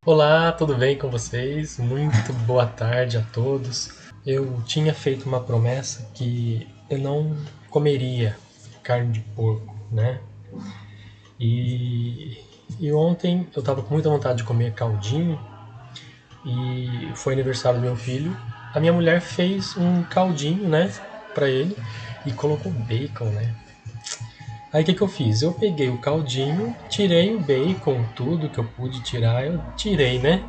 Olá, tudo bem com vocês? Muito boa tarde a todos. Eu tinha feito uma promessa que eu não comeria carne de porco, né? E, e ontem eu tava com muita vontade de comer caldinho e foi aniversário do meu filho. A minha mulher fez um caldinho, né, pra ele e colocou bacon, né? Aí o que eu fiz? Eu peguei o caldinho, tirei o bacon, tudo que eu pude tirar, eu tirei, né?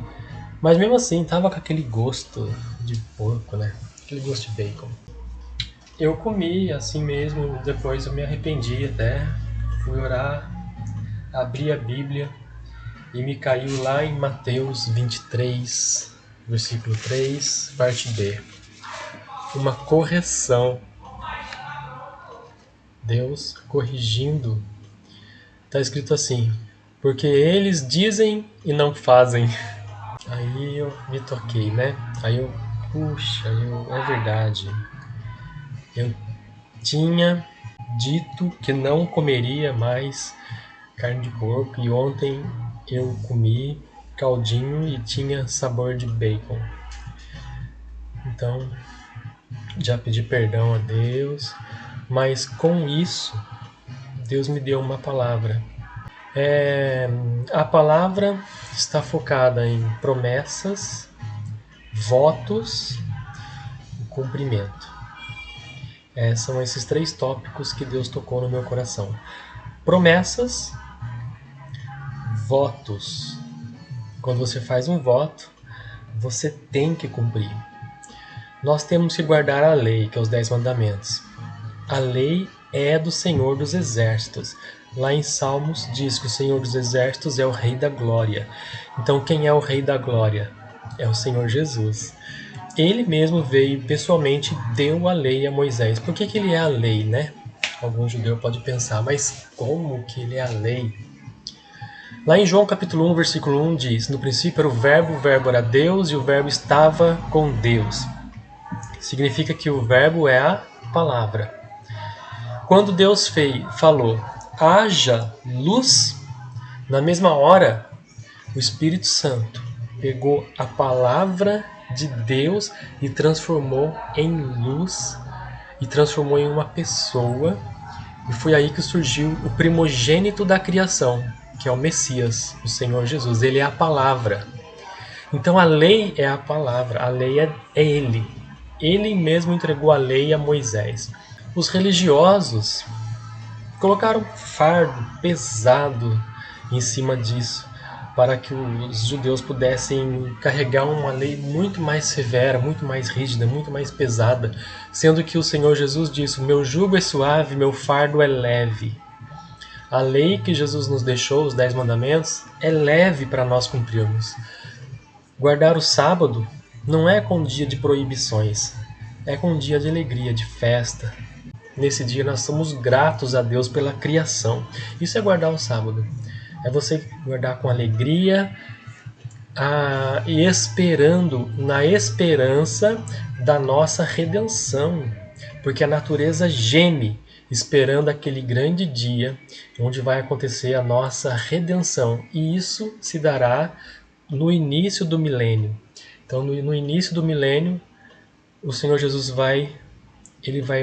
Mas mesmo assim, tava com aquele gosto de porco, né? Aquele gosto de bacon. Eu comi assim mesmo, depois eu me arrependi até. Fui orar, abri a Bíblia e me caiu lá em Mateus 23, versículo 3, parte B. Uma correção. Deus corrigindo. Tá escrito assim: porque eles dizem e não fazem. Aí eu me toquei, né? Aí eu, puxa, é verdade. Eu tinha dito que não comeria mais carne de porco e ontem eu comi caldinho e tinha sabor de bacon. Então já pedi perdão a Deus, mas com isso Deus me deu uma palavra. A palavra está focada em promessas, votos e cumprimento. São esses três tópicos que Deus tocou no meu coração. Promessas, votos. Quando você faz um voto, você tem que cumprir. Nós temos que guardar a lei, que é os 10 mandamentos. A lei é do Senhor dos Exércitos. Lá em Salmos diz que o Senhor dos Exércitos é o Rei da Glória. Então quem é o Rei da Glória? É o Senhor Jesus. Ele mesmo veio pessoalmente e deu a lei a Moisés. Por que ele é a lei, né? Algum judeu pode pensar, mas como que ele é a lei? Lá em João capítulo 1, versículo 1 diz: no princípio era o verbo era Deus e o verbo estava com Deus. Significa que o verbo é a palavra. Quando Deus falou, haja luz, na mesma hora, o Espírito Santo pegou a palavra de Deus e transformou em luz, e transformou em uma pessoa, e foi aí que surgiu o primogênito da criação, que é o Messias, o Senhor Jesus. Ele é a palavra. Então a lei é a palavra, a lei é ele. Ele mesmo entregou a lei a Moisés. Os religiosos colocaram fardo pesado em cima disso, para que os judeus pudessem carregar uma lei muito mais severa, muito mais rígida, muito mais pesada, sendo que o Senhor Jesus disse: meu jugo é suave, meu fardo é leve. A lei que Jesus nos deixou, os 10 mandamentos, é leve para nós cumprirmos. Guardar o sábado não é com dia de proibições, é com dia de alegria, de festa. Nesse dia nós somos gratos a Deus pela criação. Isso é guardar o sábado. É você guardar com alegria e esperando, na esperança da nossa redenção. Porque a natureza geme esperando aquele grande dia onde vai acontecer a nossa redenção. E isso se dará no início do milênio. Então, no início do milênio, o Senhor Jesus vai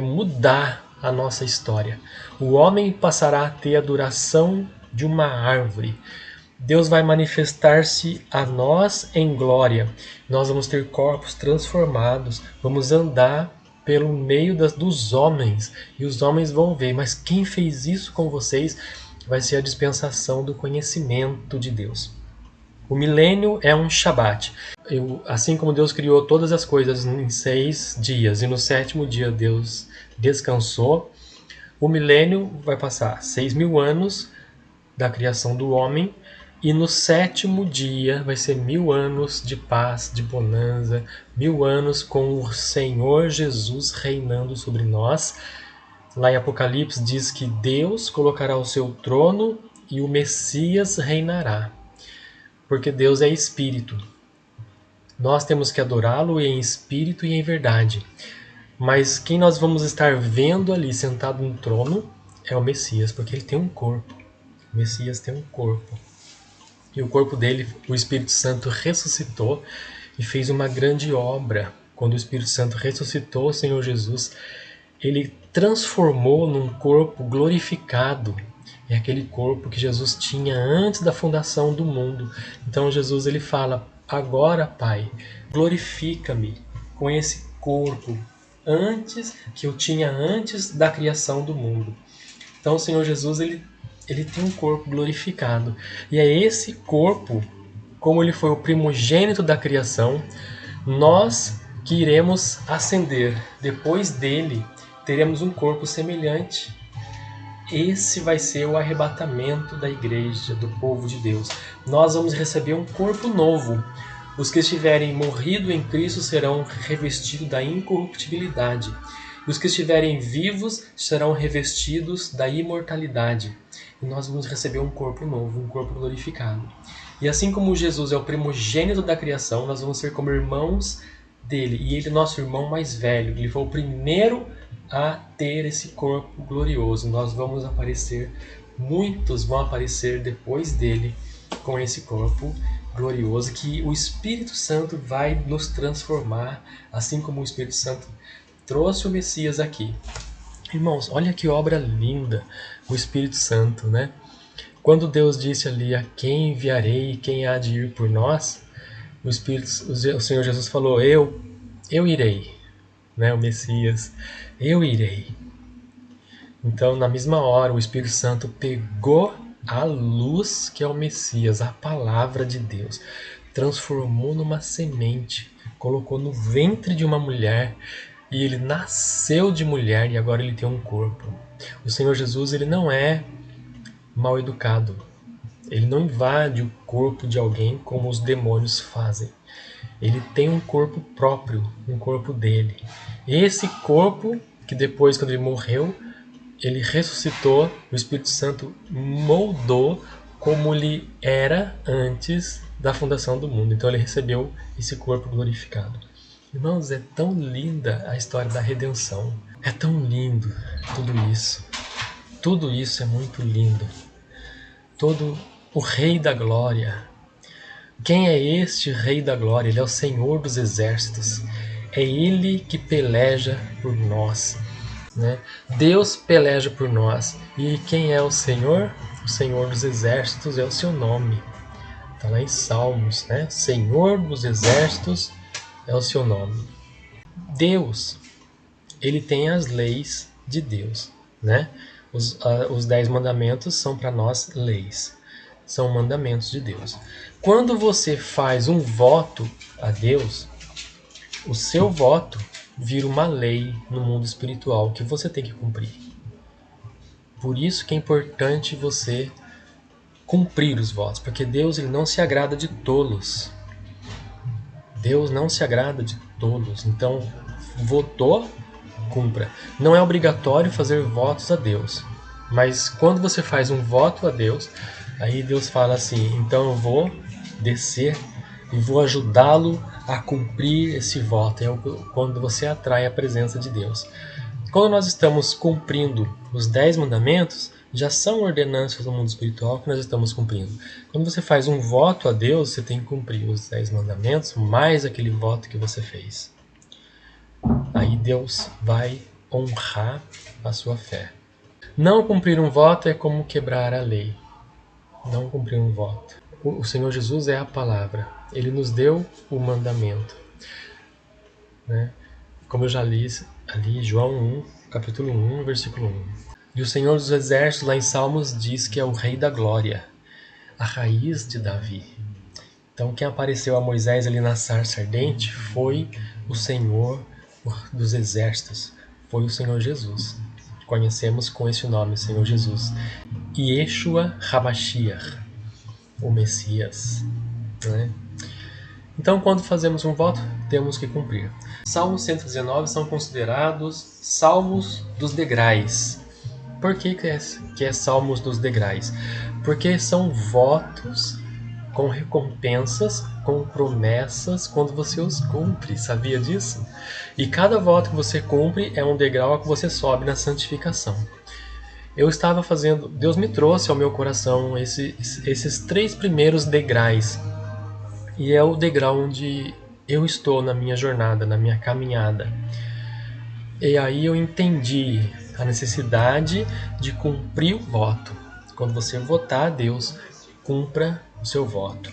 mudar a nossa história. O homem passará a ter a duração de uma árvore. Deus vai manifestar-se a nós em glória. Nós vamos ter corpos transformados, vamos andar pelo meio dos homens, e os homens vão ver, mas quem fez isso com vocês? Vai ser a dispensação do conhecimento de Deus. O milênio é um Shabat. Assim como Deus criou todas as coisas em 6 dias e no 7º dia Deus descansou, o milênio vai passar 6.000 anos da criação do homem e no 7º dia vai ser 1.000 anos de paz, de bonança, 1.000 anos com o Senhor Jesus reinando sobre nós. Lá em Apocalipse diz que Deus colocará o seu trono e o Messias reinará. Porque Deus é espírito. Nós temos que adorá-lo em espírito e em verdade. Mas quem nós vamos estar vendo ali sentado no trono é o Messias, porque ele tem um corpo. O Messias tem um corpo. E o corpo dele, o Espírito Santo ressuscitou e fez uma grande obra. Quando o Espírito Santo ressuscitou o Senhor Jesus, ele transformou num corpo glorificado. É aquele corpo que Jesus tinha antes da fundação do mundo. Então Jesus ele fala: agora, Pai, glorifica-me com esse corpo que eu tinha antes da criação do mundo. Então o Senhor Jesus ele tem um corpo glorificado. E é esse corpo, como ele foi o primogênito da criação, nós que iremos ascender. Depois dele, teremos um corpo semelhante. Esse vai ser o arrebatamento da igreja, do povo de Deus. Nós vamos receber um corpo novo. Os que estiverem morrido em Cristo serão revestidos da incorruptibilidade. E os que estiverem vivos serão revestidos da imortalidade. E nós vamos receber um corpo novo, um corpo glorificado. E assim como Jesus é o primogênito da criação, nós vamos ser como irmãos dele. E ele é nosso irmão mais velho. Ele foi o primeiro a ter esse corpo glorioso. Nós vamos aparecer, muitos vão aparecer depois dele com esse corpo glorioso, que o Espírito Santo vai nos transformar, assim como o Espírito Santo trouxe o Messias aqui. Irmãos, olha que obra linda o Espírito Santo, né? Quando Deus disse ali: a quem enviarei e quem há de ir por nós, o Senhor Jesus falou: eu irei, né? O Messias, eu irei. Então, na mesma hora, o Espírito Santo pegou a luz que é o Messias, a palavra de Deus, transformou numa semente, colocou no ventre de uma mulher, e ele nasceu de mulher e agora ele tem um corpo. O Senhor Jesus, ele não é mal educado. Ele não invade o corpo de alguém como os demônios fazem. Ele tem um corpo próprio, um corpo dele. Esse corpo que depois, quando ele morreu, ele ressuscitou, o Espírito Santo moldou como ele era antes da fundação do mundo. Então ele recebeu esse corpo glorificado. Irmãos, é tão linda a história da redenção. É tão lindo tudo isso. Tudo isso é muito lindo. Todo o Rei da Glória. Quem é este Rei da Glória? Ele é o Senhor dos Exércitos. É Ele que peleja por nós, né? Deus peleja por nós. E quem é o Senhor? O Senhor dos Exércitos é o seu nome. Está lá em Salmos, né? Senhor dos Exércitos é o seu nome. Deus, ele tem as leis de Deus, né? Os 10 mandamentos são para nós leis, são mandamentos de Deus. Quando você faz um voto a Deus, o seu voto vira uma lei no mundo espiritual que você tem que cumprir. Por isso que é importante você cumprir os votos, porque Deus ele não se agrada de tolos. Deus não se agrada de tolos. Então, votou, cumpra. Não é obrigatório fazer votos a Deus, mas quando você faz um voto a Deus, aí Deus fala assim: então eu vou descer e vou ajudá-lo a cumprir esse voto. É quando você atrai a presença de Deus. Quando nós estamos cumprindo os 10 mandamentos, já são ordenanças no mundo espiritual que nós estamos cumprindo. Quando você faz um voto a Deus, você tem que cumprir os 10 mandamentos mais aquele voto que você fez. Aí Deus vai honrar a sua fé. Não cumprir um voto é como quebrar a lei. Não cumprir um voto. O Senhor Jesus é a palavra. Ele nos deu o mandamento, né? Como eu já li ali, João 1, capítulo 1, versículo 1. E o Senhor dos Exércitos, lá em Salmos, diz que é o Rei da Glória, a raiz de Davi. Então, quem apareceu a Moisés ali na sarça ardente foi o Senhor dos Exércitos, foi o Senhor Jesus. Conhecemos com esse nome, Senhor Jesus. Yeshua HaMashiach, o Messias, né? Então, quando fazemos um voto, temos que cumprir. Salmos 119 são considerados salmos dos degraus. Por que é salmos dos degraus? Porque são votos com recompensas, com promessas quando você os cumpre. Sabia disso? E cada voto que você cumpre é um degrau que você sobe na santificação. eu estava fazendo, Deus me trouxe ao meu coração esses 3 primeiros degraus. E é o degrau onde eu estou na minha jornada, na minha caminhada. E aí eu entendi a necessidade de cumprir o voto. Quando você votar a Deus, cumpra o seu voto.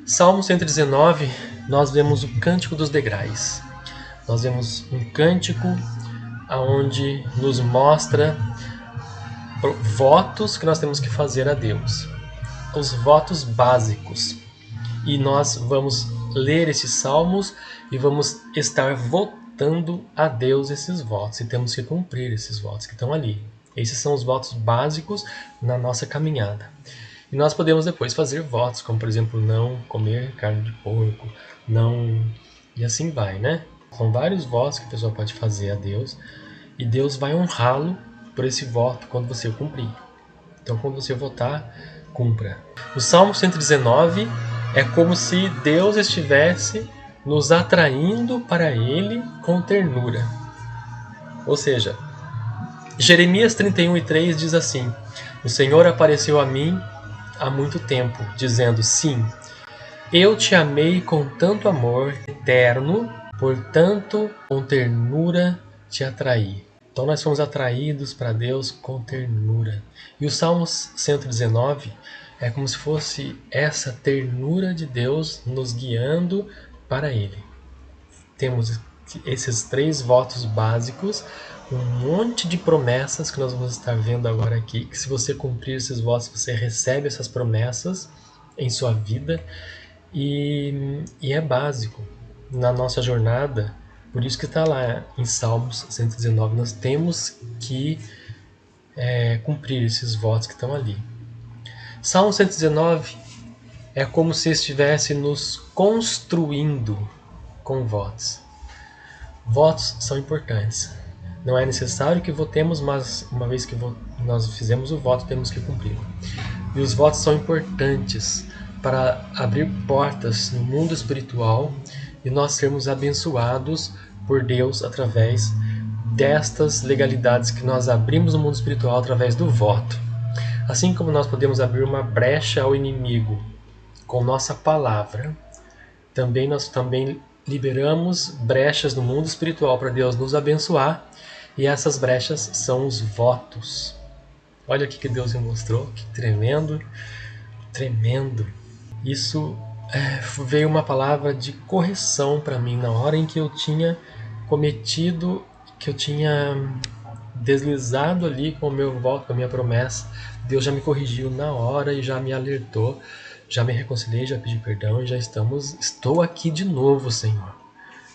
Salmo 119, nós vemos o Cântico dos Degraus. Nós vemos um cântico onde nos mostra votos que nós temos que fazer a Deus. Os votos básicos. E nós vamos ler esses salmos e vamos estar votando a Deus esses votos. E temos que cumprir esses votos que estão ali. Esses são os votos básicos na nossa caminhada. E nós podemos depois fazer votos, como por exemplo, não comer carne de porco, não... E assim vai, né? São vários votos que a pessoa pode fazer a Deus. E Deus vai honrá-lo por esse voto quando você o cumprir. Então, quando você votar, cumpra. O Salmo 119 é como se Deus estivesse nos atraindo para Ele com ternura. Ou seja, Jeremias 31:3 diz assim: o Senhor apareceu a mim há muito tempo, dizendo: sim, eu te amei com tanto amor eterno, portanto, com ternura te atraí. Então nós somos atraídos para Deus com ternura. E o Salmo 119 é como se fosse essa ternura de Deus nos guiando para Ele. Temos esses 3 votos básicos, um monte de promessas que nós vamos estar vendo agora aqui, que se você cumprir esses votos, você recebe essas promessas em sua vida, e é básico na nossa jornada. Por isso que está lá em Salmos 119, nós temos que cumprir esses votos que estão ali. Salmo 119 é como se estivesse nos construindo com votos. Votos são importantes. Não é necessário que votemos, mas uma vez que nós fizemos o voto, temos que cumpri-lo. E os votos são importantes para abrir portas no mundo espiritual e nós sermos abençoados por Deus através destas legalidades que nós abrimos no mundo espiritual através do voto. Assim como nós podemos abrir uma brecha ao inimigo com nossa palavra, nós também liberamos brechas no mundo espiritual para Deus nos abençoar, e essas brechas são os votos. Olha o que Deus me mostrou, que tremendo, tremendo. Isso veio uma palavra de correção para mim na hora em que eu tinha cometido, que eu tinha deslizado ali com o meu voto, com a minha promessa. Deus já me corrigiu na hora e já me alertou, já me reconciliei, já pedi perdão e já estou aqui de novo, Senhor.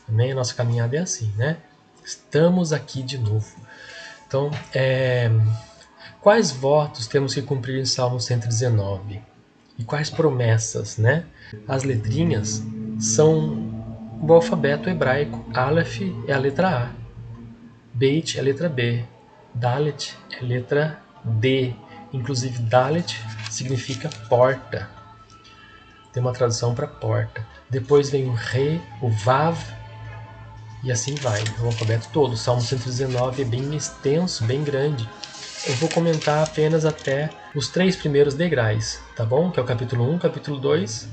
Amém? A nossa caminhada é assim, né? Estamos aqui de novo. Então, quais votos temos que cumprir em Salmo 119? E quais promessas, né? As letrinhas são o alfabeto hebraico. Aleph é a letra A. Beit é a letra B. Dalet é a letra D. Inclusive, Dalet significa porta. Tem uma tradução para porta. Depois vem o Re, o Vav, e assim vai. O alfabeto todo. O Salmo 119 é bem extenso, bem grande. Eu vou comentar apenas até os 3 primeiros degraus, tá bom? Que é o capítulo 1, capítulo 2.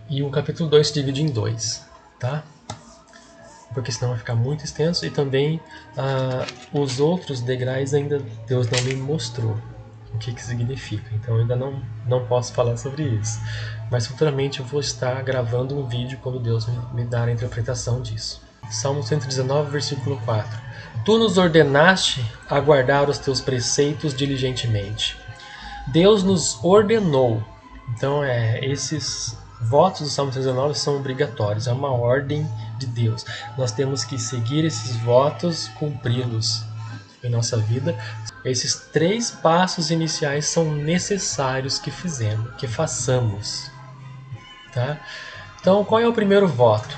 E o capítulo 2 se divide em 2, tá? Porque senão vai ficar muito extenso. E também os outros degraus ainda Deus não me mostrou o que significa. Então eu ainda não posso falar sobre isso. Mas futuramente eu vou estar gravando um vídeo quando Deus me dar a interpretação disso. Salmo 119, versículo 4. Tu nos ordenaste a guardar os teus preceitos diligentemente. Deus nos ordenou. Então esses votos do Salmo 119 são obrigatórios. É uma ordem de Deus. Nós temos que seguir esses votos, cumpri-los em nossa vida. Esses 3 passos iniciais são necessários que façamos. Tá? Então, qual é o primeiro voto?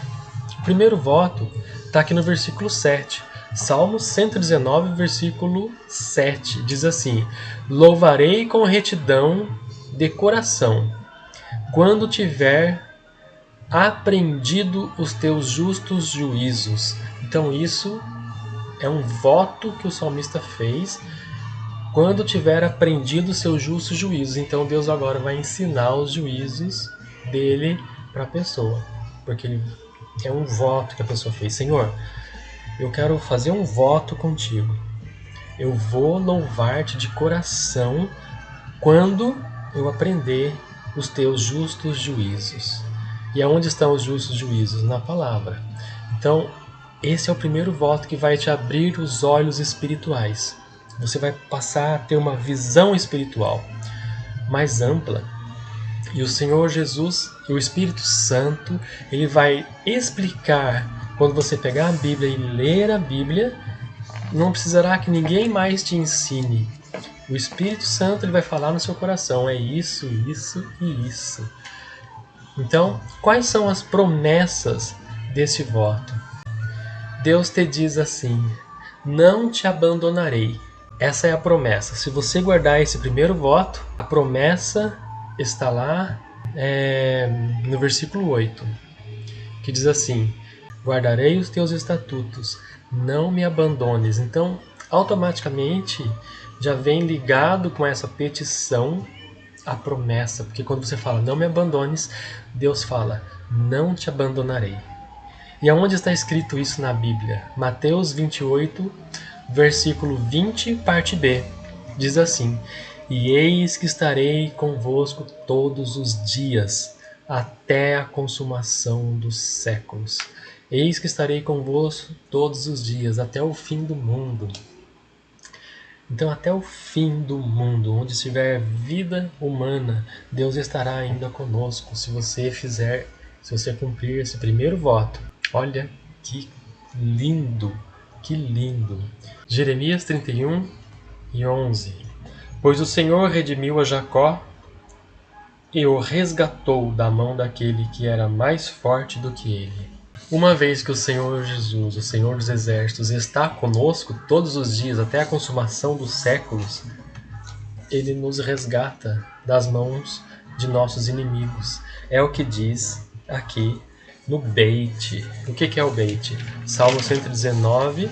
O primeiro voto está aqui no versículo 7. Salmo 119, versículo 7. Diz assim: louvarei com retidão de coração, quando tiver aprendido os teus justos juízos. Então isso é um voto que o salmista fez, quando tiver aprendido os seus justos juízos. Então Deus agora vai ensinar os juízos dele para a pessoa, porque ele é um voto que a pessoa fez. Senhor, eu quero fazer um voto contigo. Eu vou louvar-te de coração quando eu aprender os teus justos juízos. E aonde estão os justos juízos? Na palavra. Então, esse é o primeiro voto que vai te abrir os olhos espirituais. Você vai passar a ter uma visão espiritual mais ampla. E o Senhor Jesus e o Espírito Santo, ele vai explicar, quando você pegar a Bíblia e ler a Bíblia, não precisará que ninguém mais te ensine. O Espírito Santo, ele vai falar no seu coração, é isso, isso e isso. Então, quais são as promessas desse voto? Deus te diz assim: não te abandonarei. Essa é a promessa. Se você guardar esse primeiro voto, a promessa está lá no versículo 8, que diz assim: guardarei os teus estatutos, não me abandones. Então, automaticamente, já vem ligado com essa petição a promessa, porque quando você fala, não me abandones, Deus fala, não te abandonarei. E aonde está escrito isso na Bíblia? Mateus 28, versículo 20, parte B, diz assim: e eis que estarei convosco todos os dias, até a consumação dos séculos. Eis que estarei convosco todos os dias, até o fim do mundo. Então, até o fim do mundo, onde estiver vida humana, Deus estará ainda conosco, se você cumprir esse primeiro voto. Olha que lindo, que lindo. Jeremias 31 e 11. Pois o Senhor redimiu a Jacó e o resgatou da mão daquele que era mais forte do que ele. Uma vez que o Senhor Jesus, o Senhor dos Exércitos, está conosco todos os dias até a consumação dos séculos, ele nos resgata das mãos de nossos inimigos. É o que diz aqui no Beit. O que é o Beit? Salmo 119,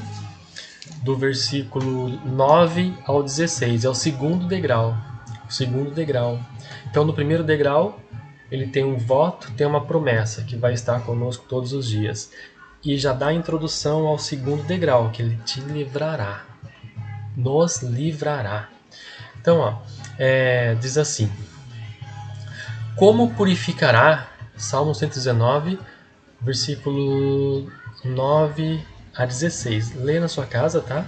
do versículo 9 ao 16. É o segundo degrau. O segundo degrau. Então, no primeiro degrau, ele tem um voto, tem uma promessa, que vai estar conosco todos os dias. E já dá a introdução ao segundo degrau, que ele te livrará. Nos livrará. Então, diz assim: como purificará, Salmo 119, versículo 9 a 16. Leia na sua casa, tá?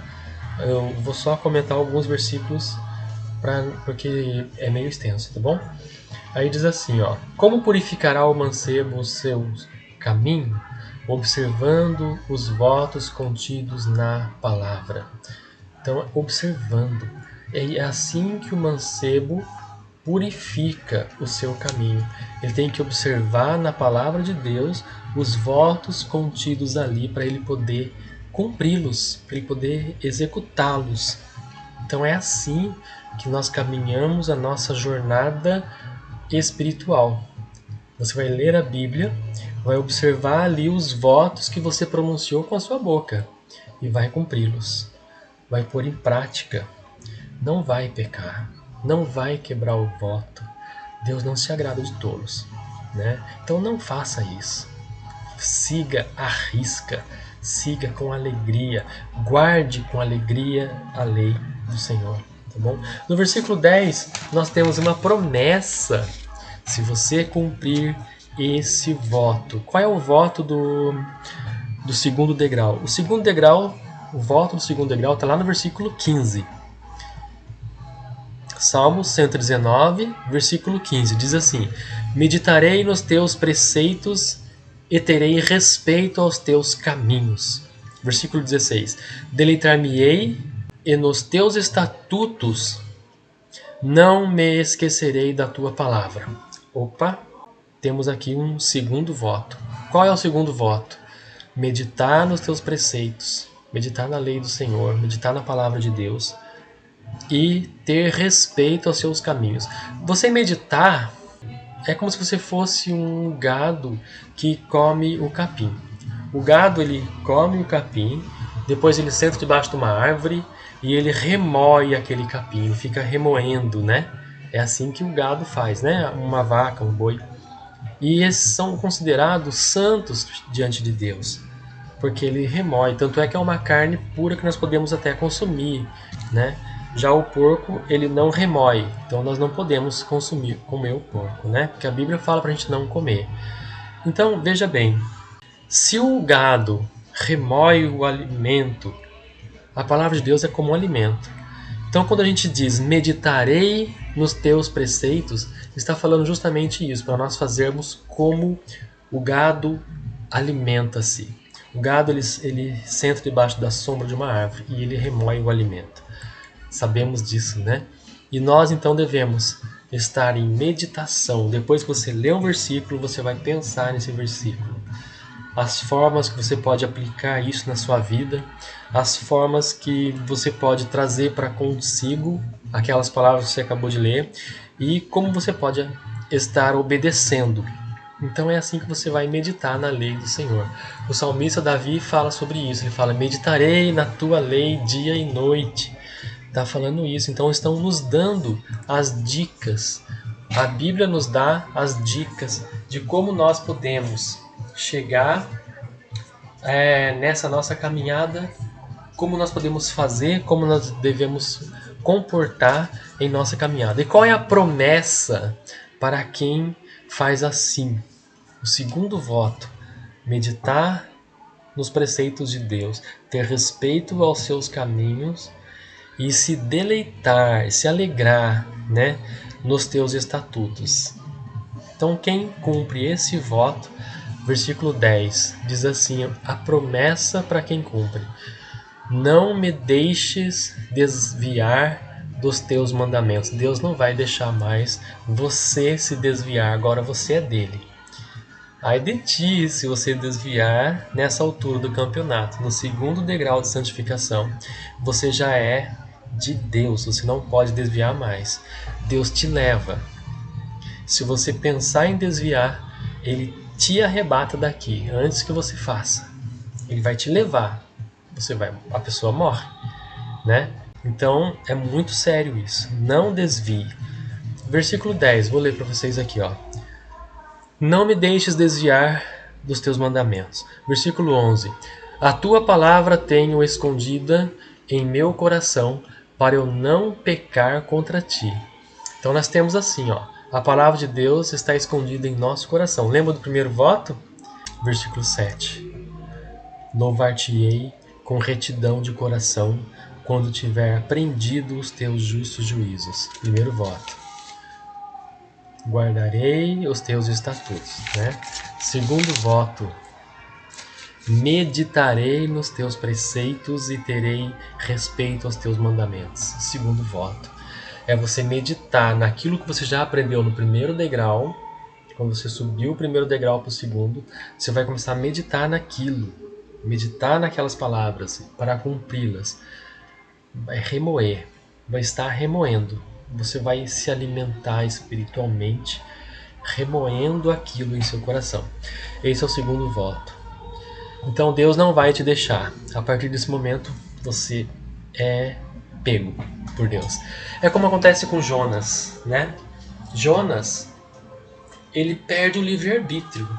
Eu vou só comentar alguns versículos, porque é meio extenso, tá bom? Aí diz assim, ó: como purificará o mancebo o seu caminho, observando os votos contidos na palavra. Então, observando. É assim que o mancebo purifica o seu caminho. Ele tem que observar na palavra de Deus os votos contidos ali, para ele poder cumpri-los, para ele poder executá-los. Então é assim que nós caminhamos a nossa jornada espiritual. Você vai ler a Bíblia, vai observar ali os votos que você pronunciou com a sua boca e vai cumpri-los. Vai pôr em prática. Não vai pecar, não vai quebrar o voto. Deus não se agrada de tolos, né? Então não faça isso. Siga à risca, siga com alegria, guarde com alegria a lei do Senhor. Tá bom? No versículo 10, nós temos uma promessa. Se você cumprir esse voto. Qual é o voto do segundo degrau? O segundo degrau, o voto do segundo degrau está lá no versículo 15. Salmo 119, versículo 15. Diz assim: meditarei nos teus preceitos e terei respeito aos teus caminhos. Versículo 16. Deleitar-me-ei e nos teus estatutos não me esquecerei da tua palavra. Opa, temos aqui um segundo voto. Qual é o segundo voto? Meditar nos teus preceitos, meditar na lei do Senhor, meditar na palavra de Deus e ter respeito aos seus caminhos. Você meditar é como se você fosse um gado que come o capim. O gado, ele come o capim, depois ele senta debaixo de uma árvore, e ele remoe aquele capim, ele fica remoendo, né? É assim que o gado faz, né? Uma vaca, um boi. E esses são considerados santos diante de Deus, porque ele remói. Tanto é que é uma carne pura que nós podemos até consumir, né? Já o porco, ele não remói, então nós não podemos comer o porco, né? Porque a Bíblia fala para a gente não comer. Então, veja bem, se o gado remói o alimento, a palavra de Deus é como um alimento. Então, quando a gente diz meditarei nos teus preceitos, está falando justamente isso, para nós fazermos como o gado alimenta-se. O gado ele senta debaixo da sombra de uma árvore e ele remói o alimento. Sabemos disso, né? E nós então devemos estar em meditação. Depois que você lê um versículo, você vai pensar nesse versículo. As formas que você pode aplicar isso na sua vida, as formas que você pode trazer para consigo aquelas palavras que você acabou de ler e como você pode estar obedecendo. Então é assim que você vai meditar na lei do Senhor. O salmista Davi fala sobre isso, ele fala: meditarei na tua lei dia e noite. Está falando isso, então estão nos dando as dicas. A Bíblia nos dá as dicas de como nós podemos chegar nessa nossa caminhada, como nós podemos fazer, como nós devemos comportar em nossa caminhada. E qual é a promessa para quem faz assim? O segundo voto: meditar nos preceitos de Deus, ter respeito aos seus caminhos e se deleitar, se alegrar, né, nos teus estatutos. Então, quem cumpre esse voto, versículo 10, diz assim, a promessa para quem cumpre: não me deixes desviar dos teus mandamentos. Deus não vai deixar mais você se desviar, agora você é dele. Ai de ti se você desviar nessa altura do campeonato, no segundo degrau de santificação, você já é de Deus, você não pode desviar mais. Deus te leva. Se você pensar em desviar, ele te arrebata daqui antes que você faça. Ele vai te levar. A pessoa morre, né? Então é muito sério isso. Não desvie. Versículo 10, vou ler para vocês aqui, ó. Não me deixes desviar dos teus mandamentos. Versículo 11. A tua palavra tenho escondida em meu coração, para eu não pecar contra ti. Então nós temos assim, ó, a palavra de Deus está escondida em nosso coração. Lembra do primeiro voto? Versículo 7. Louvar-te-ei com retidão de coração, quando tiver aprendido os teus justos juízos. Primeiro voto. Guardarei os teus estatutos, né? Segundo voto. Meditarei nos teus preceitos e terei respeito aos teus mandamentos. Segundo voto. É você meditar naquilo que você já aprendeu no primeiro degrau. Quando você subiu o primeiro degrau para o segundo, você vai começar a meditar naquilo. Meditar naquelas palavras para cumpri-las. Vai remoer. Vai estar remoendo. Você vai se alimentar espiritualmente, remoendo aquilo em seu coração. Esse é o segundo voto. Então Deus não vai te deixar. A partir desse momento, você é pego por Deus. É como acontece com Jonas, né? Jonas, ele perde o livre-arbítrio,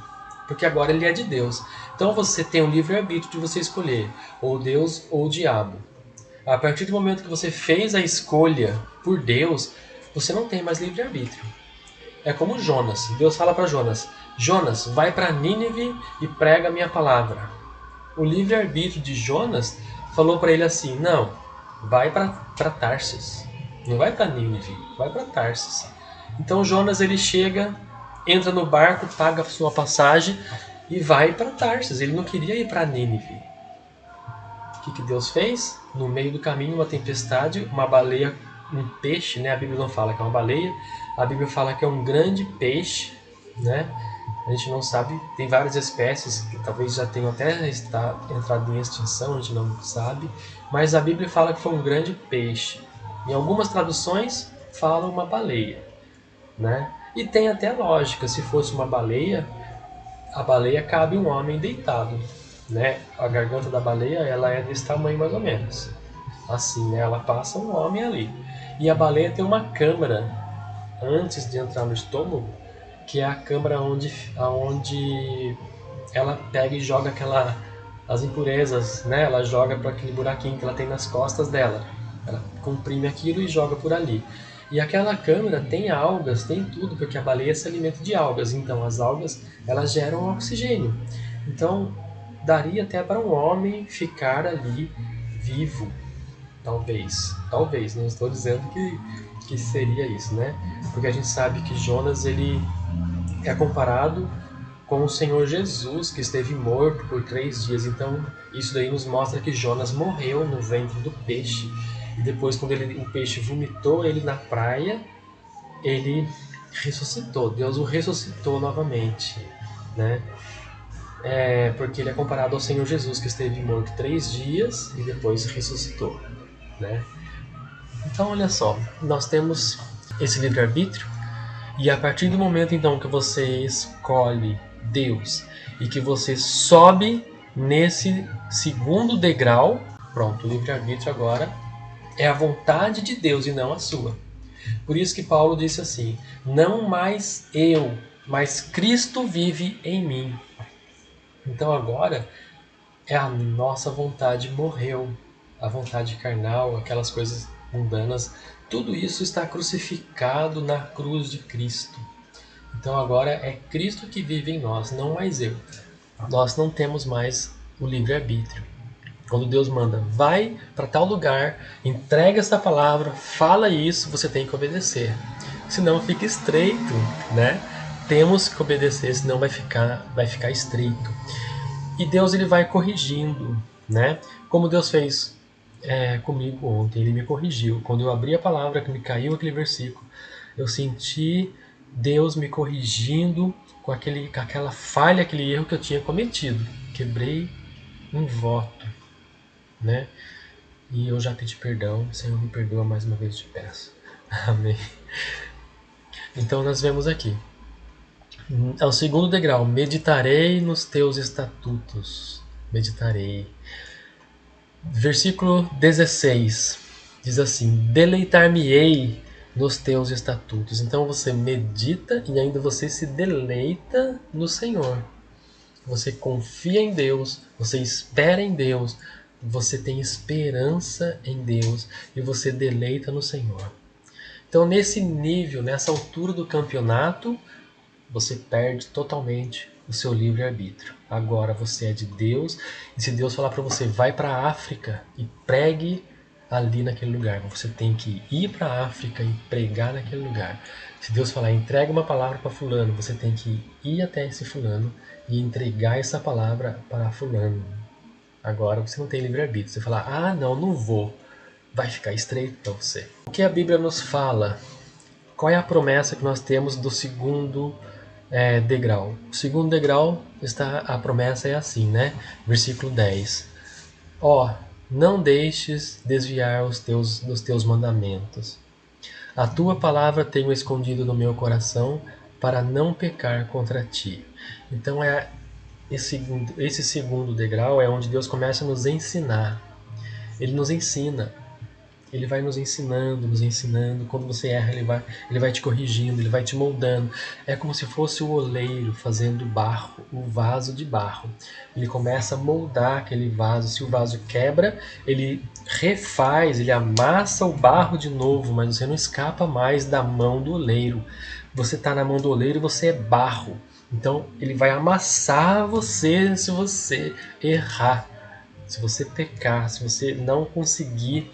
porque agora ele é de Deus. Então você tem o livre-arbítrio de você escolher ou Deus ou o diabo. A partir do momento que você fez a escolha por Deus, você não tem mais livre-arbítrio. É como Jonas. Deus fala para Jonas: Jonas, vai para Nínive e prega a minha palavra. O livre-arbítrio de Jonas falou para ele assim: não, vai para Tarsis. Não vai para Nínive, vai para Tarsis. Então Jonas ele chega, entra no barco, paga a sua passagem e vai para Tarsis. Ele não queria ir para Nínive. O que Deus fez? No meio do caminho, uma tempestade, uma baleia, um peixe, né? A Bíblia não fala que é uma baleia, a Bíblia fala que é um grande peixe, né? A gente não sabe, tem várias espécies que talvez já tenham até entrado em extinção, a gente não sabe, mas a Bíblia fala que foi um grande peixe. Em algumas traduções falam uma baleia, né? E tem até lógica, se fosse uma baleia, a baleia cabe um homem deitado, né? A garganta da baleia ela é desse tamanho mais ou menos. assim, né? Ela passa um homem ali. E a baleia tem uma câmara antes de entrar no estômago, que é a câmara onde ela pega e joga as impurezas, né? Ela joga para aquele buraquinho que ela tem nas costas dela. Ela comprime aquilo e joga por ali. E aquela câmara tem algas, tem tudo, porque a baleia se alimenta de algas. Então as algas, elas geram oxigênio. Então daria até para um homem ficar ali vivo, talvez, não estou dizendo que seria isso, né? Porque a gente sabe que Jonas, ele é comparado com o Senhor Jesus, que esteve morto por 3 dias. Então, isso daí nos mostra que Jonas morreu no ventre do peixe. E depois, quando o peixe vomitou ele na praia, ele ressuscitou. Deus o ressuscitou novamente, né? Porque ele é comparado ao Senhor Jesus, que esteve morto 3 dias e depois ressuscitou, né? Então, olha só, nós temos esse livre-arbítrio, e a partir do momento então que você escolhe Deus e que você sobe nesse segundo degrau, pronto, o livre-arbítrio agora é a vontade de Deus e não a sua. Por isso que Paulo disse assim: não mais eu, mas Cristo vive em mim. Então agora a nossa vontade morreu, a vontade carnal, aquelas coisas mundanas, tudo isso está crucificado na cruz de Cristo. Então agora é Cristo que vive em nós, não mais eu. Nós não temos mais o livre-arbítrio. Quando Deus manda, vai para tal lugar, entrega essa palavra, fala isso, você tem que obedecer. Senão fica estreito, né? Temos que obedecer, senão vai ficar estreito. E Deus, ele vai corrigindo, né? Como Deus fez comigo ontem, ele me corrigiu. Quando eu abri a palavra, que me caiu aquele versículo, eu senti Deus me corrigindo com aquela falha, aquele erro que eu tinha cometido. Quebrei um voto, né? E eu já pedi perdão. Senhor, me perdoa mais uma vez, te peço. Amém. Então nós vemos aqui. É o segundo degrau. Meditarei nos teus estatutos. Meditarei. Versículo 16 diz assim: deleitar-me-ei nos teus estatutos. Então você medita e ainda você se deleita no Senhor. Você confia em Deus, você espera em Deus, você tem esperança em Deus e você deleita no Senhor. Então nesse nível, nessa altura do campeonato, você perde totalmente o seu livre-arbítrio. Agora você é de Deus, e se Deus falar para você, vai para a África e pregue ali naquele lugar, você tem que ir para a África e pregar naquele lugar. Se Deus falar, entrega uma palavra para fulano, você tem que ir até esse fulano e entregar essa palavra para fulano. Agora você não tem livre-arbítrio. Você fala, não vou. Vai ficar estreito para você. O que a Bíblia nos fala? Qual é a promessa que nós temos do segundo degrau? O segundo degrau, a promessa é assim, né? Versículo 10. Não deixes desviar dos teus mandamentos. A tua palavra tenho escondido no meu coração para não pecar contra ti. Então esse segundo degrau é onde Deus começa a nos ensinar. Ele nos ensina. Ele vai nos ensinando. Quando você erra, ele vai te corrigindo, ele vai te moldando. É como se fosse o oleiro fazendo barro, o vaso de barro. Ele começa a moldar aquele vaso. Se o vaso quebra, ele refaz, ele amassa o barro de novo, mas você não escapa mais da mão do oleiro. Você está na mão do oleiro e você é barro. Então ele vai amassar você se você errar, se você pecar, se você não conseguir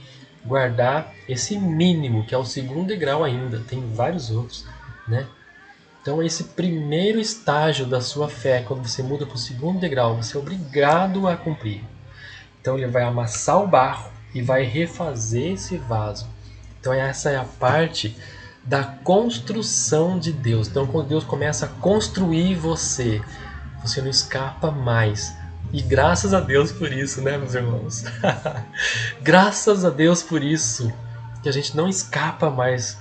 guardar esse mínimo, que é o segundo degrau ainda, tem vários outros, né? Então esse primeiro estágio da sua fé, quando você muda para o segundo degrau, você é obrigado a cumprir. Então ele vai amassar o barro e vai refazer esse vaso. Então essa é a parte da construção de Deus. Então quando Deus começa a construir você não escapa mais. E graças a Deus por isso, né, meus irmãos? Graças a Deus por isso, que a gente não escapa mais.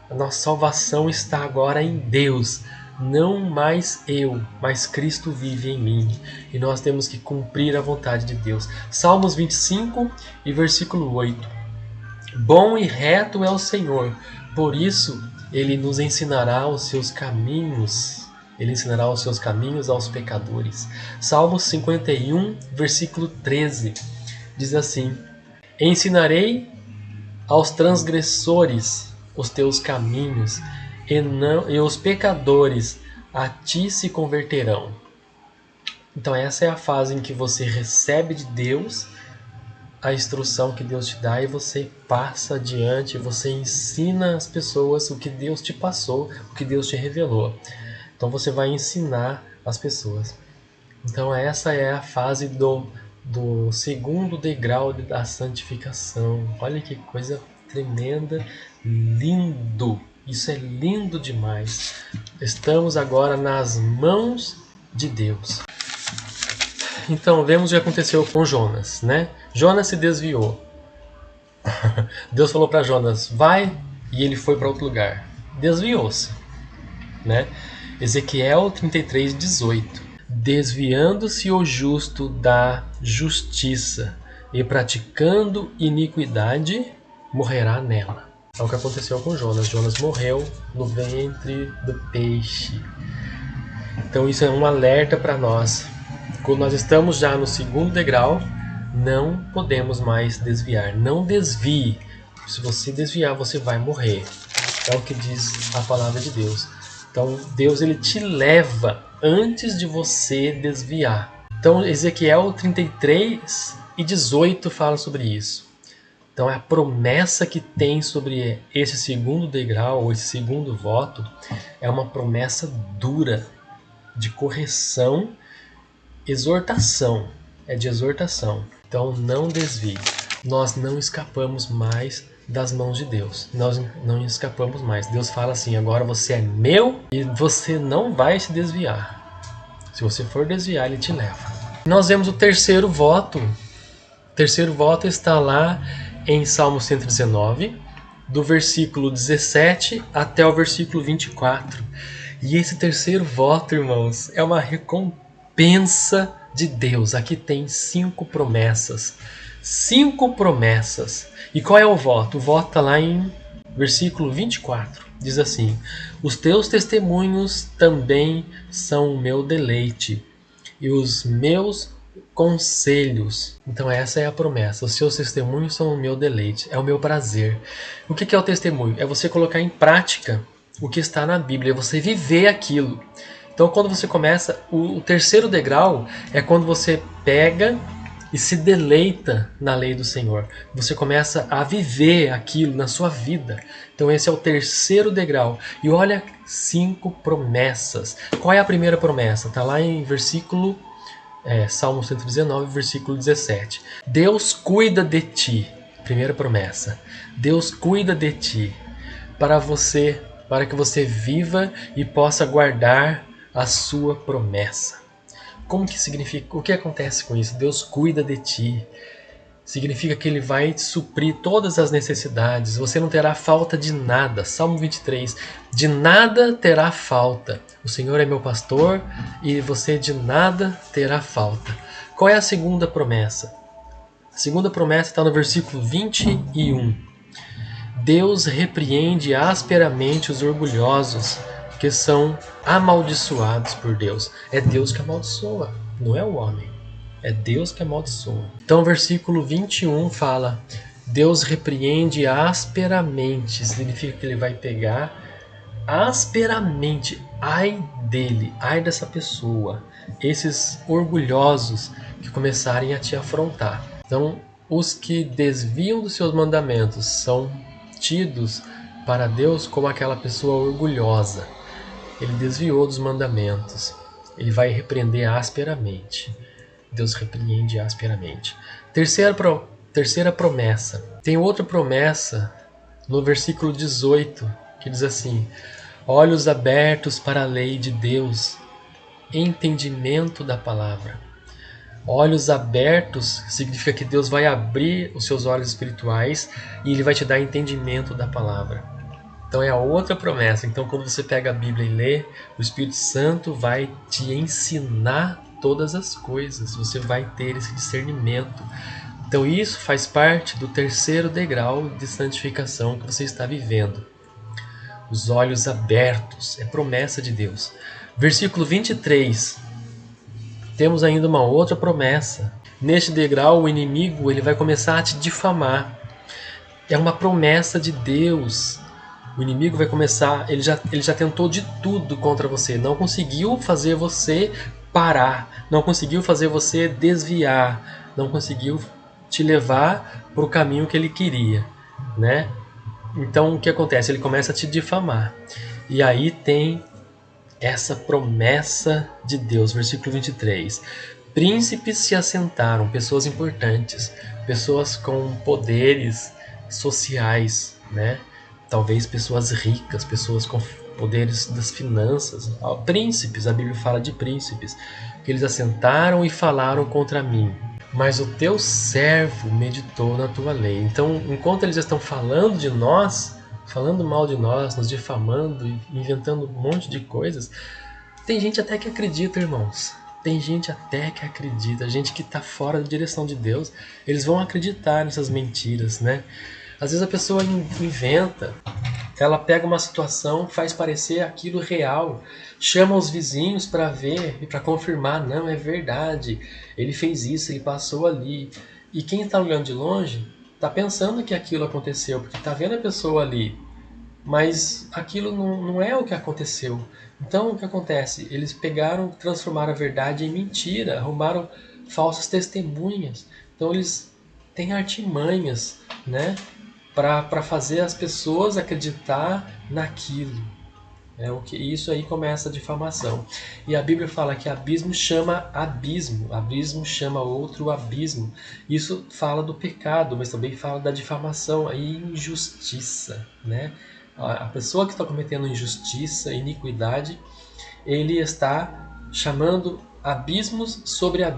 A nossa salvação está agora em Deus. Não mais eu, mas Cristo vive em mim. E nós temos que cumprir a vontade de Deus. Salmos 25 e versículo 8. Bom e reto é o Senhor, por isso ele nos ensinará os seus caminhos. Ele ensinará os seus caminhos aos pecadores. Salmo 51, versículo 13, diz assim: Ensinarei aos transgressores os teus caminhos, e os pecadores a ti se converterão. Então essa é a fase em que você recebe de Deus a instrução que Deus te dá e você passa adiante, você ensina às pessoas o que Deus te passou, o que Deus te revelou. Então você vai ensinar as pessoas. Então essa é a fase do segundo degrau da santificação. Olha que coisa tremenda, lindo. Isso é lindo demais. Estamos agora nas mãos de Deus. Então vemos o que aconteceu com Jonas, né? Jonas se desviou. Deus falou para Jonas, vai, e ele foi para outro lugar. Desviou-se, né? Ezequiel 33:18. Desviando-se o justo da justiça e praticando iniquidade, morrerá nela. É o que aconteceu com Jonas. Jonas morreu no ventre do peixe. Então isso é um alerta para nós. Quando nós estamos já no segundo degrau, não podemos mais desviar. Não desvie. Se você desviar, você vai morrer. É o que diz a palavra de Deus. Então Deus ele te leva antes de você desviar. Então Ezequiel 33:18 fala sobre isso. Então a promessa que tem sobre esse segundo degrau, ou esse segundo voto, é uma promessa dura, de correção, exortação. É de exortação. Então não desvie. Nós não escapamos mais das mãos de Deus. Nós não escapamos mais. Deus fala assim, agora você é meu e você não vai se desviar. Se você for desviar, ele te leva. Nós vemos o terceiro voto. O terceiro voto está lá em Salmo 119, do versículo 17 até o versículo 24. E esse terceiro voto, irmãos, é uma recompensa de Deus. Aqui tem 5 promessas. 5 promessas. E qual é o voto? O voto está lá em versículo 24. Diz assim: os teus testemunhos também são o meu deleite, e os meus conselhos. Então essa é a promessa. Os seus testemunhos são o meu deleite, é o meu prazer. O que é o testemunho? É você colocar em prática o que está na Bíblia, é você viver aquilo. Então quando você começa, o terceiro degrau é quando você pega e se deleita na lei do Senhor. Você começa a viver aquilo na sua vida. Então esse é o terceiro degrau. E olha, 5 promessas. Qual é a primeira promessa? Está lá em versículo Salmo 119, versículo 17. Deus cuida de ti. Primeira promessa. Deus cuida de ti para que você viva e possa guardar a sua promessa. Como que significa? O que acontece com isso? Deus cuida de ti. Significa que Ele vai te suprir todas as necessidades. Você não terá falta de nada. Salmo 23. De nada terá falta. O Senhor é meu pastor e você de nada terá falta. Qual é a segunda promessa? A segunda promessa está no versículo 21. Deus repreende asperamente os orgulhosos, que são amaldiçoados por Deus. É Deus que amaldiçoa, não é o homem. É Deus que amaldiçoa. Então o versículo 21 fala: Deus repreende asperamente. Significa que ele vai pegar asperamente. Ai dele, ai dessa pessoa. Esses orgulhosos que começarem a te afrontar. Então os que desviam dos seus mandamentos são tidos para Deus como aquela pessoa orgulhosa. Ele desviou dos mandamentos. Ele vai repreender asperamente. Deus repreende asperamente. Terceira promessa. Tem outra promessa no versículo 18 que diz assim: olhos abertos para a lei de Deus, entendimento da palavra. Olhos abertos significa que Deus vai abrir os seus olhos espirituais e Ele vai te dar entendimento da palavra. Então é a outra promessa. Então quando você pega a Bíblia e lê, o Espírito Santo vai te ensinar todas as coisas. Você vai ter esse discernimento. Então isso faz parte do terceiro degrau de santificação que você está vivendo. Os olhos abertos, é promessa de Deus. Versículo 23, temos ainda uma outra promessa. Neste degrau, o inimigo ele vai começar a te difamar. É uma promessa de Deus. O inimigo vai começar, ele já tentou de tudo contra você, não conseguiu fazer você parar, não conseguiu fazer você desviar, não conseguiu te levar para o caminho que ele queria, né? Então o que acontece? Ele começa a te difamar. E aí tem essa promessa de Deus, versículo 23. Príncipes se assentaram, pessoas importantes, pessoas com poderes sociais, né? Talvez pessoas ricas, pessoas com poderes das finanças. Príncipes, a Bíblia fala de príncipes, que eles assentaram e falaram contra mim. Mas o teu servo meditou na tua lei. Então, enquanto eles estão falando de nós, falando mal de nós, nos difamando, inventando um monte de coisas, tem gente até que acredita, irmãos. Tem gente até que acredita, gente que está fora da direção de Deus, eles vão acreditar nessas mentiras, né? Às vezes a pessoa inventa, ela pega uma situação, faz parecer aquilo real, chama os vizinhos para ver e para confirmar, não, é verdade, ele fez isso, ele passou ali. E quem está olhando de longe está pensando que aquilo aconteceu, porque está vendo a pessoa ali, mas aquilo não é o que aconteceu. Então o que acontece? Eles pegaram, transformaram a verdade em mentira, arrumaram falsas testemunhas. Então eles têm artimanhas, né, para fazer as pessoas acreditar naquilo. Isso aí começa a difamação. E a Bíblia fala que abismo chama abismo chama outro abismo. Isso fala do pecado, mas também fala da difamação, a injustiça, né? A pessoa que está cometendo injustiça, iniquidade, ele está chamando abismos sobre a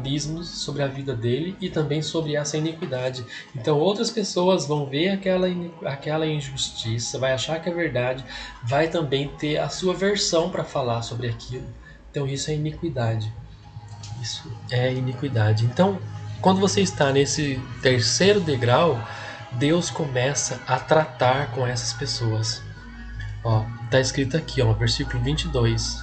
vida dele e também sobre essa iniquidade. Então outras pessoas vão ver aquela injustiça, vai achar que é verdade, vai também ter a sua versão para falar sobre aquilo. Então isso é iniquidade. Isso é iniquidade. Então, quando você está nesse terceiro degrau, Deus começa a tratar com essas pessoas. Está escrito aqui, versículo 22.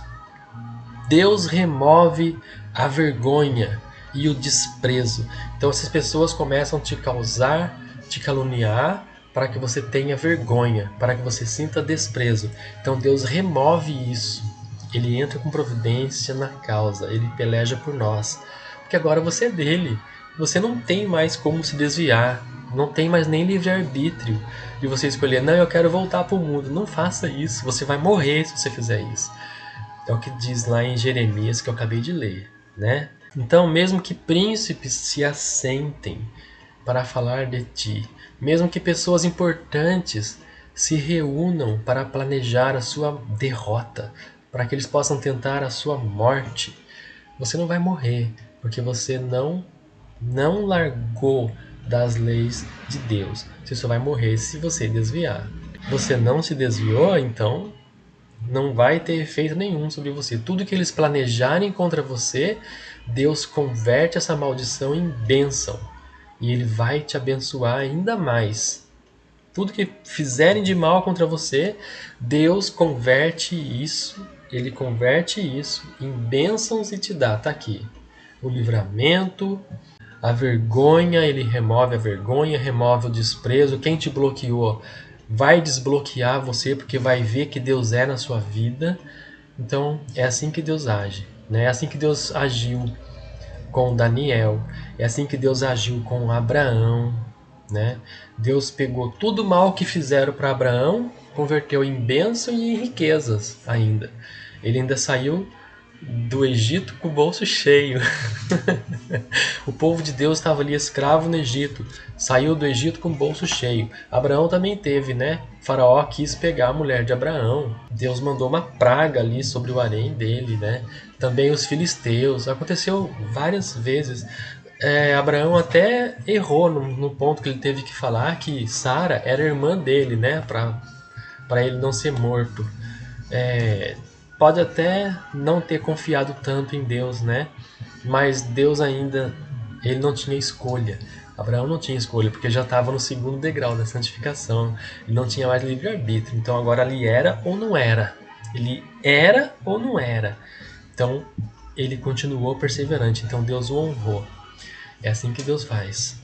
Deus remove a vergonha e o desprezo. Então essas pessoas começam a te causar, te caluniar, para que você tenha vergonha, para que você sinta desprezo. Então Deus remove isso. Ele entra com providência na causa, ele peleja por nós. Porque agora você é dele. Você não tem mais como se desviar. Não tem mais nem livre-arbítrio de você escolher, não, eu quero voltar para o mundo. Não faça isso, você vai morrer se você fizer isso. É o que diz lá em Jeremias, que eu acabei de ler, né? Então, mesmo que príncipes se assentem para falar de ti, mesmo que pessoas importantes se reúnam para planejar a sua derrota, para que eles possam tentar a sua morte, você não vai morrer, porque você não largou das leis de Deus. Você só vai morrer se você desviar. Você não se desviou, então não vai ter efeito nenhum sobre você. Tudo que eles planejarem contra você, Deus converte essa maldição em bênção. E Ele vai te abençoar ainda mais. Tudo que fizerem de mal contra você, Deus converte isso, Ele converte isso em bênçãos e te dá. Está aqui. O livramento, a vergonha, Ele remove a vergonha, remove o desprezo. Quem te bloqueou vai desbloquear você, porque vai ver que Deus é na sua vida. Então é assim que Deus age, né? É assim que Deus agiu com Daniel, é assim que Deus agiu com Abraão, né? Deus pegou tudo mal que fizeram para Abraão, converteu em bênção e em riquezas ainda. Ele ainda saiu do Egito com o bolso cheio. O povo de Deus estava ali escravo no Egito, saiu do Egito com o bolso cheio. Abraão também teve, né? Faraó quis pegar a mulher de Abraão. Deus mandou uma praga ali sobre o harém dele, né? Também os filisteus. Aconteceu várias vezes. Abraão até errou no ponto que ele teve que falar que Sara era irmã dele, né? Para ele não ser morto. Pode até não ter confiado tanto em Deus, né? Mas Deus ainda, ele não tinha escolha. Abraão não tinha escolha, porque já estava no segundo degrau da santificação. Ele não tinha mais livre-arbítrio. Então agora ele era ou não era. Ele era ou não era. Então ele continuou perseverante. Então Deus o honrou. É assim que Deus faz.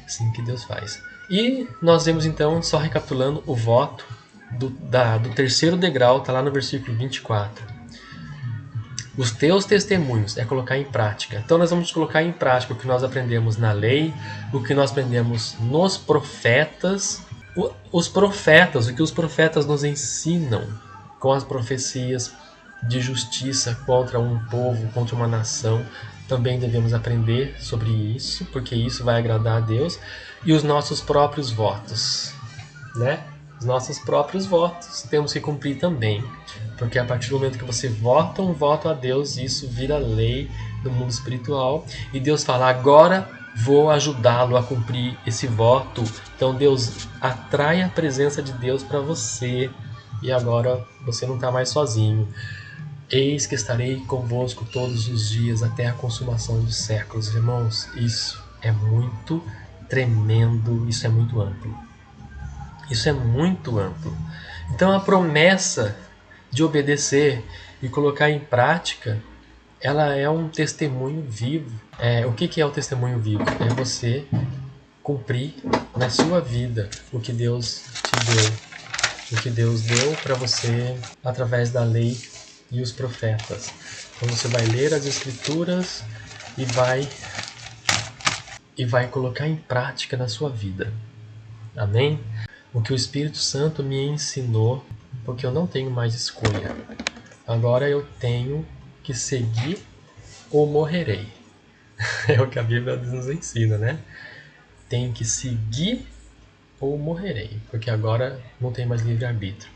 É assim que Deus faz. E nós vemos então, só recapitulando, o voto do terceiro degrau, está lá no versículo 24. Os teus testemunhos é colocar em prática. Então nós vamos colocar em prática o que nós aprendemos na lei, o que nós aprendemos nos profetas. Os profetas, o que os profetas nos ensinam com as profecias de justiça contra um povo, contra uma nação. Também devemos aprender sobre isso, porque isso vai agradar a Deus. E os nossos próprios votos, né? Os nossos próprios votos temos que cumprir também. Porque a partir do momento que você vota um voto a Deus, isso vira lei no mundo espiritual. E Deus fala, agora vou ajudá-lo a cumprir esse voto. Então Deus atrai a presença de Deus para você. E agora você não está mais sozinho. Eis que estarei convosco todos os dias até a consumação dos séculos. Irmãos, isso é muito tremendo, isso é muito amplo. Isso é muito amplo. Então a promessa de obedecer e colocar em prática, ela é um testemunho vivo. O que é o testemunho vivo? É você cumprir na sua vida o que Deus te deu. O que Deus deu para você através da lei e os profetas. Então você vai ler as escrituras e vai colocar em prática na sua vida. Amém? O que o Espírito Santo me ensinou, porque eu não tenho mais escolha. Agora eu tenho que seguir ou morrerei. É o que a Bíblia nos ensina, né? Tenho que seguir ou morrerei, porque agora não tem mais livre-arbítrio.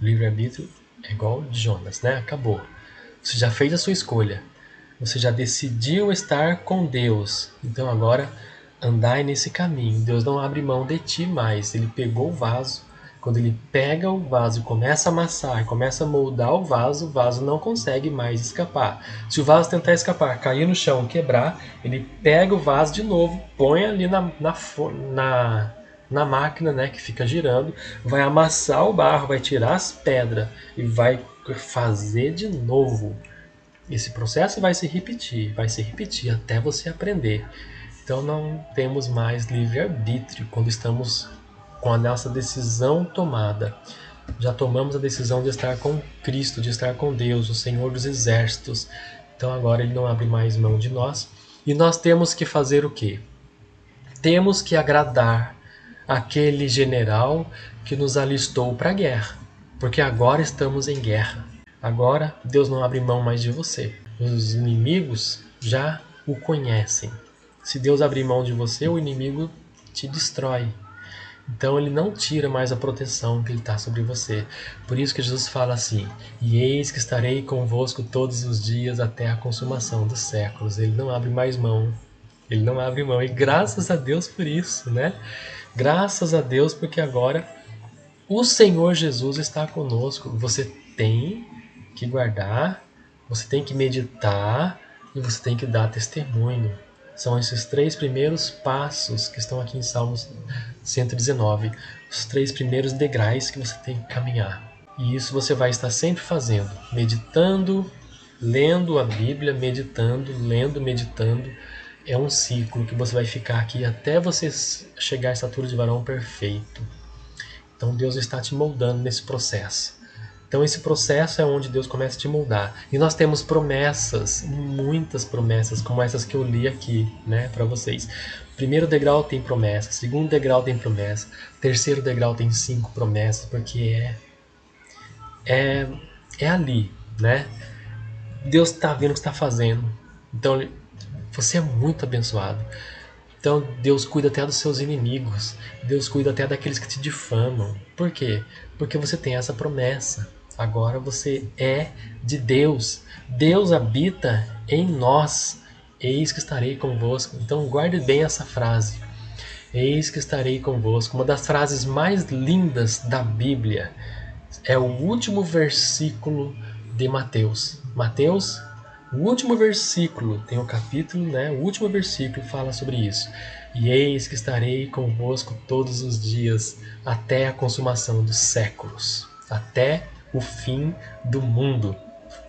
Livre-arbítrio é igual Jonas, né? Acabou. Você já fez a sua escolha. Você já decidiu estar com Deus. Então agora andai nesse caminho. Deus não abre mão de ti mais. Ele pegou o vaso. Quando ele pega o vaso e começa a amassar, começa a moldar o vaso não consegue mais escapar. Se o vaso tentar escapar, cair no chão, quebrar, ele pega o vaso de novo, põe ali na máquina, né, que fica girando, vai amassar o barro, vai tirar as pedras e vai fazer de novo. Esse processo vai se repetir até você aprender. Então não temos mais livre-arbítrio quando estamos com a nossa decisão tomada. Já tomamos a decisão de estar com Cristo, de estar com Deus, o Senhor dos Exércitos. Então agora Ele não abre mais mão de nós. E nós temos que fazer o quê? Temos que agradar aquele general que nos alistou para a guerra. Porque agora estamos em guerra. Agora Deus não abre mão mais de você. Os inimigos já o conhecem. Se Deus abrir mão de você, o inimigo te destrói. Então ele não tira mais a proteção que ele está sobre você. Por isso que Jesus fala assim, e eis que estarei convosco todos os dias até a consumação dos séculos. Ele não abre mais mão. Ele não abre mão. E graças a Deus por isso, né? Graças a Deus porque agora o Senhor Jesus está conosco. Você tem que guardar, você tem que meditar e você tem que dar testemunho. São esses 3 primeiros passos que estão aqui em Salmos 119. Os 3 primeiros degraus que você tem que caminhar. E isso você vai estar sempre fazendo. Meditando, lendo a Bíblia, meditando, lendo, meditando. É um ciclo que você vai ficar aqui até você chegar à estatura de varão perfeito. Então Deus está te moldando nesse processo. Então esse processo é onde Deus começa a te moldar. E nós temos promessas, muitas promessas, como essas que eu li aqui, né, para vocês. Primeiro degrau tem promessa, segundo degrau tem promessa, terceiro degrau tem 5 promessas, porque é ali, né? Deus está vendo o que está fazendo. Então você é muito abençoado. Então Deus cuida até dos seus inimigos. Deus cuida até daqueles que te difamam. Por quê? Porque você tem essa promessa. Agora você é de Deus. Deus habita em nós. Eis que estarei convosco. Então guarde bem essa frase. Eis que estarei convosco. Uma das frases mais lindas da Bíblia. É o último versículo de Mateus. Mateus O último versículo, tem um capítulo, né? O último versículo fala sobre isso. E eis que estarei convosco todos os dias, até a consumação dos séculos, até o fim do mundo.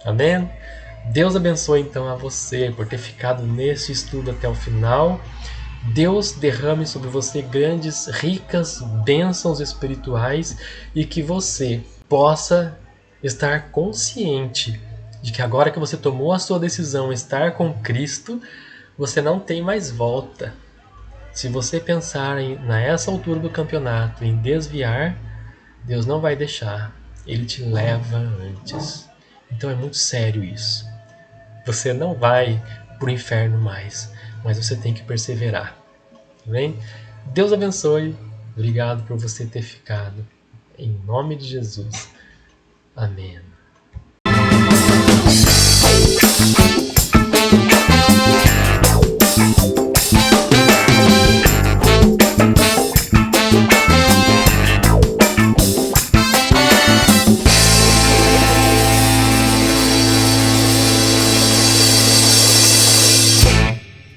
Amém? Deus abençoe então a você por ter ficado nesse estudo até o final. Deus derrame sobre você grandes, ricas bênçãos espirituais e que você possa estar consciente de que agora que você tomou a sua decisão estar com Cristo, você não tem mais volta. Se você pensar nessa altura do campeonato em desviar, Deus não vai deixar. Ele te leva antes. Então é muito sério isso. Você não vai para o inferno mais, mas você tem que perseverar. Tá bem? Deus abençoe. Obrigado por você ter ficado. Em nome de Jesus. Amém.